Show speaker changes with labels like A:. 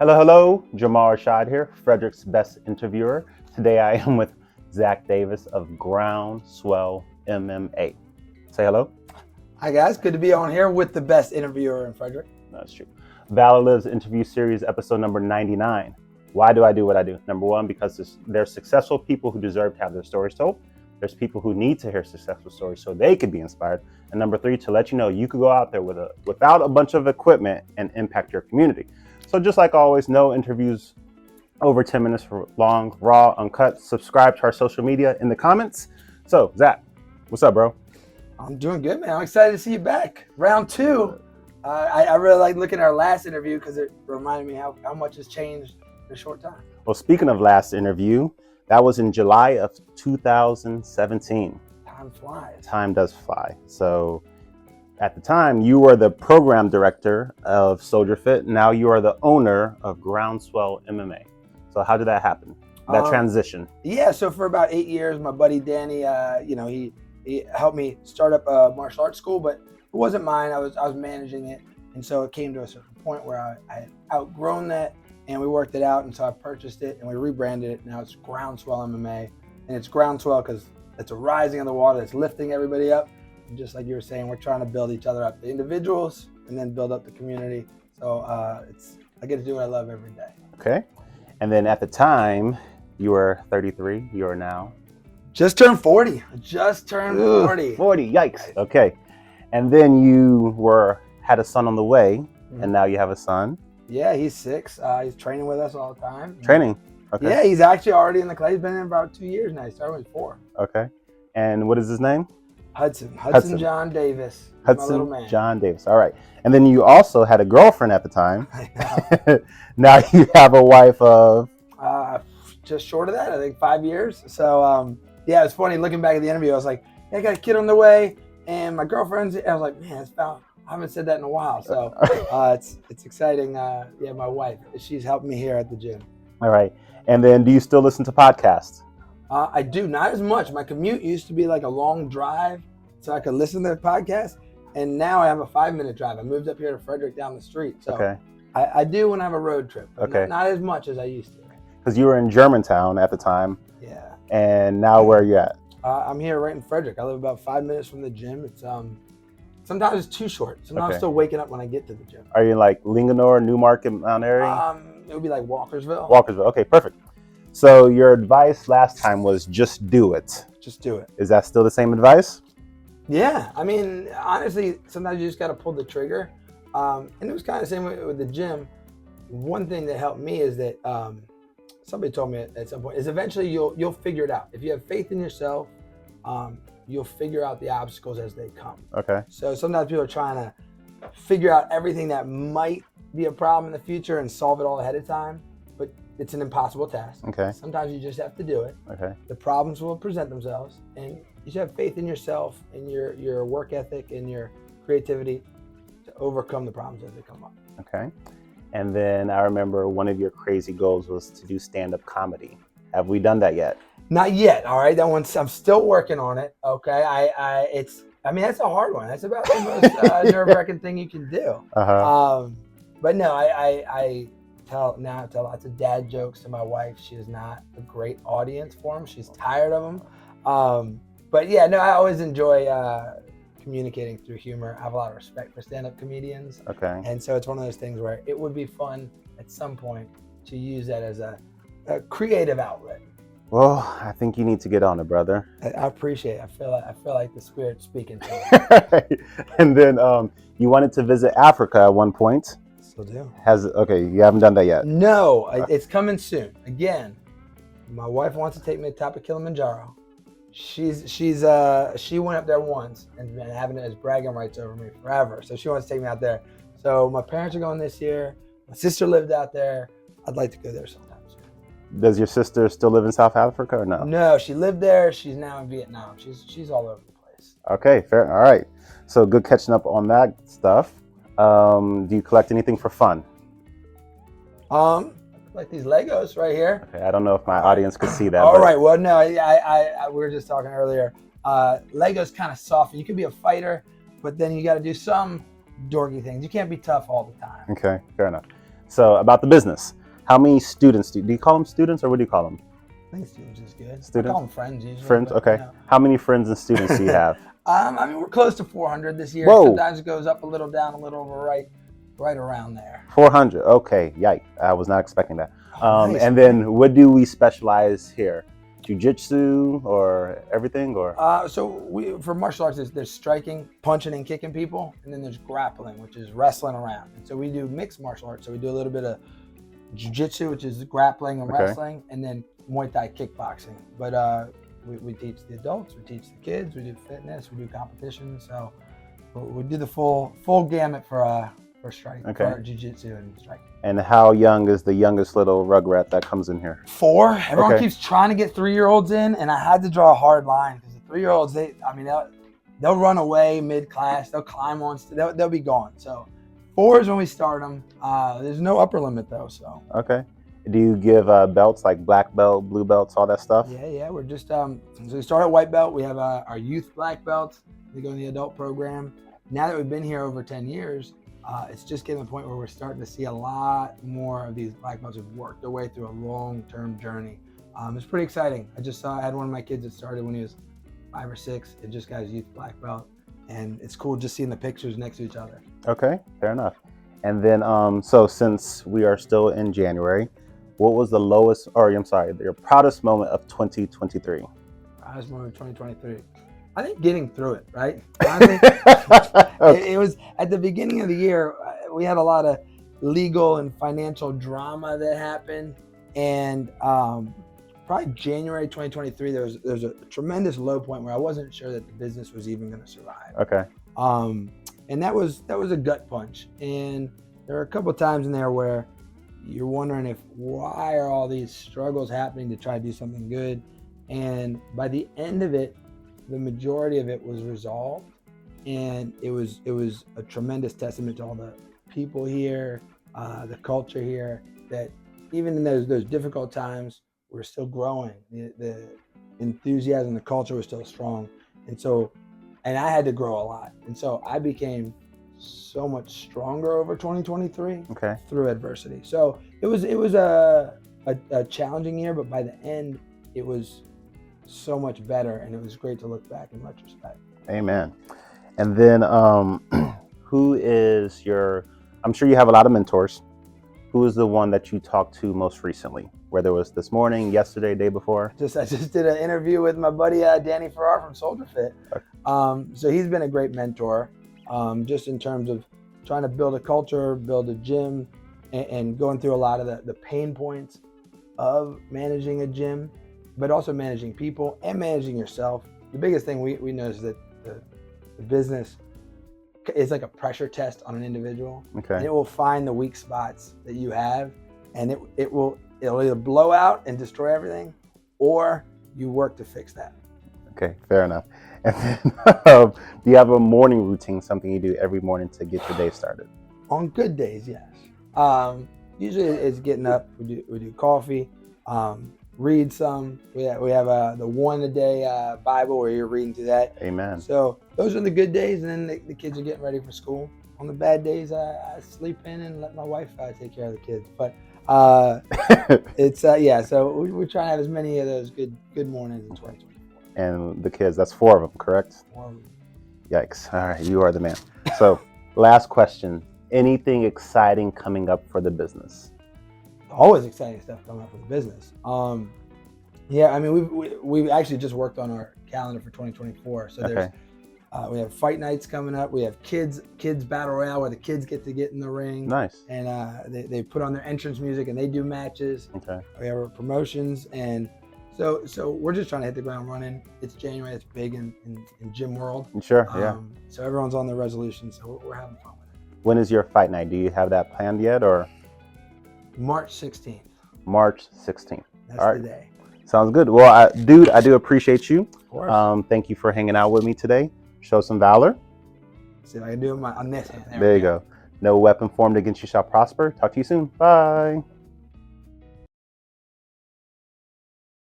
A: Hello, hello. Jamal Rashad here, Frederick's best interviewer. Today I am with Zach Davis of Groundswell MMA. Say hello.
B: Hi guys, good to be on here with the best interviewer in Frederick.
A: That's true. ValorLives interview series episode number 99. Why do I do what I do? Number one, because there's successful people who deserve to have their stories told. There's people who need to hear successful stories so they could be inspired. And number three, to let you know you could go out there without a bunch of equipment and impact your community. So just like always, no interviews over 10 minutes for long, raw, uncut. Subscribe to our social media in the comments. So Zach, what's up, bro?
B: I'm doing good, man. I'm excited to see you back. Round two. I really like looking at our last interview because it reminded me how much has changed in a short time.
A: Well, speaking of last interview, that was in July of 2017.
B: Time flies.
A: Time does fly. So at the time, you were the program director of Soldier Fit. Now you are the owner of Groundswell MMA. So how did that happen? That transition?
B: Yeah, so for about 8 years, my buddy Danny, he helped me start up a martial arts school, but it wasn't mine. I was managing it, and so it came to a certain point where I had outgrown that, and we worked it out, and so I purchased it and we rebranded it. Now it's Groundswell MMA, and it's Groundswell because it's a rising of the water that's lifting everybody up. And just like you were saying, we're trying to build each other up, the individuals, and then build up the community. So I get to do what I love every day.
A: Okay. And then at the time, you were 33. You are now?
B: Just turned 40. Just turned 40.
A: 40, yikes. Okay. And then you had a son on the way, and now you have a son.
B: Yeah, he's 6. He's training with us all the time.
A: Training? Okay.
B: Yeah, he's actually already in the class. He's been in about 2 years now. He started when he was 4.
A: Okay. And what is his name?
B: Hudson John Davis.
A: Hudson
B: my little man.
A: John Davis. All right. And then you also had a girlfriend at the time.
B: I know.
A: Now you have a wife of?
B: Just short of that, I think 5 years. So, yeah, it's funny looking back at the interview. I was like, I got a kid on the way, and my girlfriend's. I was like, man, I haven't said that in a while. So it's exciting. Yeah, my wife, she's helping me here at the gym.
A: All right. And then do you still listen to podcasts?
B: I do, not as much. My commute used to be like a long drive, so I could listen to the podcast. And now I have a 5-minute drive. I moved up here to Frederick down the street. So
A: okay.
B: I do when I have a road trip.
A: Okay.
B: Not as much as I used to.
A: Because you were in Germantown at the time.
B: Yeah.
A: And now where are you at?
B: I'm here right in Frederick. I live about 5 minutes from the gym. It's sometimes it's too short. Sometimes I'm still waking up when I get to the gym.
A: Are you in like Linganore, Newmarket, Mount Airy?
B: It would be like Walkersville.
A: Walkersville. Okay, perfect. So your advice last time was just do it.
B: Just do it.
A: Is that still the same advice?
B: Yeah. I mean, honestly, sometimes you just got to pull the trigger. And it was kind of the same way with the gym. One thing that helped me is that somebody told me at some point is eventually you'll figure it out. If you have faith in yourself, you'll figure out the obstacles as they come.
A: Okay.
B: So sometimes people are trying to figure out everything that might be a problem in the future and solve it all ahead of time, but it's an impossible task.
A: Okay.
B: Sometimes you just have to do it.
A: Okay.
B: The problems will present themselves, and you should have faith in yourself and your work ethic and your creativity to overcome the problems as they come up.
A: Okay. And then I remember one of your crazy goals was to do stand-up comedy. Have we done that yet?
B: Not yet. All right. That one's, I'm still working on it. Okay. I mean, that's a hard one. That's about the most nerve-wracking thing you can do.
A: Uh-huh.
B: But no, I tell lots of dad jokes to my wife. She is not a great audience for them. She's tired of them. But yeah, no, I always enjoy communicating through humor. I have a lot of respect for stand-up comedians.
A: Okay.
B: And so it's one of those things where it would be fun at some point to use that as a creative outlet.
A: Well, I think you need to get on it, brother.
B: I appreciate it. I feel like the Spirit's speaking to me.
A: And then you wanted to visit Africa at one point.
B: Still do.
A: Okay, you haven't done that yet.
B: No, it's coming soon. Again, my wife wants to take me to the top of Kilimanjaro. She went up there once and been having it as bragging rights over me forever. So she wants to take me out there. So my parents are going this year. My sister lived out there. I'd like to go there sometime soon.
A: Does your sister still live in South Africa or no?
B: No, she lived there. She's now in Vietnam. She's all over the place.
A: Okay, fair. All right. So good catching up on that stuff. Do you collect anything for fun?
B: Like these Legos right here.
A: Okay, I don't know if my audience could see that.
B: All right. Well, no, I we were just talking earlier. Lego's kind of soft. You can be a fighter, but then you got to do some dorky things. You can't be tough all the time.
A: Okay, fair enough. So about the business, how many students do you call them students or what do you call them?
B: I think students is good.
A: Students?
B: I call them friends usually.
A: Friends,
B: but,
A: okay.
B: you know.
A: How many friends and students do you have?
B: I mean, we're close to 400 this year.
A: Whoa.
B: Sometimes it goes up a little, down a little, but right around there.
A: 400. Okay, yikes. I was not expecting that.
B: Nice,
A: and then what do we specialize here? Jiu Jitsu or everything, or?
B: So for martial arts, there's striking, punching and kicking people, and then there's grappling, which is wrestling around. And so we do mixed martial arts. So we do a little bit of Jiu Jitsu, which is grappling and wrestling, and then Muay Thai kickboxing. But we teach the adults, we teach the kids, we do fitness, we do competitions. So we do the full gamut for striking, for Jiu Jitsu and striking.
A: And how young is the youngest little rugrat that comes in here?
B: 4. Everyone keeps trying to get 3-year-olds in, and I had to draw a hard line because the 3-year-olds, they'll run away mid-class, they'll climb on, they'll be gone. So 4 is when we start them. There's no upper limit though. So
A: okay. Do you give belts like black belt, blue belts, all that stuff?
B: Yeah. We're just so we start at white belt. We have our youth black belts. They go in the adult program. Now that we've been here over 10 years. It's just getting to the point where we're starting to see a lot more of these black belts who've worked their way through a long-term journey. It's pretty exciting. I had one of my kids that started when he was 5 or 6. It just got his youth black belt, and it's cool just seeing the pictures next to each other.
A: Okay, fair enough. And then, so since we are still in January, what was your proudest moment of 2023?
B: Proudest moment of 2023. I think getting through it, right? Honestly, it was at the beginning of the year. We had a lot of legal and financial drama that happened, and probably January 2023, there was a tremendous low point where I wasn't sure that the business was even going to survive.
A: Okay.
B: And that was a gut punch, and there were a couple of times in there where you're wondering why are all these struggles happening to try to do something good, and by the end of it, the majority of it was resolved, and it was a tremendous testament to all the people here, the culture here, that even in those difficult times, we're still growing. The enthusiasm, the culture was still strong, and I had to grow a lot, and so I became so much stronger over 2023 through adversity. So it was a challenging year, but by the end, it was so much better, and it was great to look back in retrospect.
A: Amen. And then who is I'm sure you have a lot of mentors. Who is the one that you talked to most recently, whether it was this morning, yesterday, day before?
B: I just did an interview with my buddy Danny Farrar from Soldier Fit. So he's been a great mentor, just in terms of trying to build a culture, build a gym, and going through a lot of the pain points of managing a gym, but also managing people and managing yourself. The biggest thing we noticed is that the business is like a pressure test on an individual. And it will find the weak spots that you have, and it'll either blow out and destroy everything, or you work to fix that. Okay,
A: fair enough. And then, do you have a morning routine, something you do every morning to get your day started?
B: On good days, yes. Usually it's getting up, we do coffee, read some. We have the one a day Bible where you're reading through that.
A: Amen.
B: So those are the good days, and then the kids are getting ready for school. On the bad days, I sleep in and let my wife take care of the kids. But So we're trying to have as many of those good mornings in 2024.
A: And the kids, that's 4 of them, correct?
B: 4 of them.
A: Yikes! All right, you are the man. So, last question: anything exciting coming up for the business?
B: Always exciting stuff coming up for the business. Yeah, I mean, we've actually just worked on our calendar for 2024. So there's we have fight nights coming up. We have kids battle royale where the kids get to get in the ring.
A: Nice.
B: And they put on their entrance music and they do matches.
A: Okay. We
B: have our promotions, and so we're just trying to hit the ground running. It's January. It's big in gym world.
A: Sure. Yeah.
B: So everyone's on their resolution. So we're having fun with it.
A: When is your fight night? Do you have that planned yet, or?
B: March 16th.
A: March 16th.
B: That's the day.
A: Sounds good. Well, dude, I do appreciate you.
B: Of course.
A: Thank you for hanging out with me today. Show some valor.
B: See if I can do it on this hand.
A: There you go. No weapon formed against you shall prosper. Talk to you soon. Bye.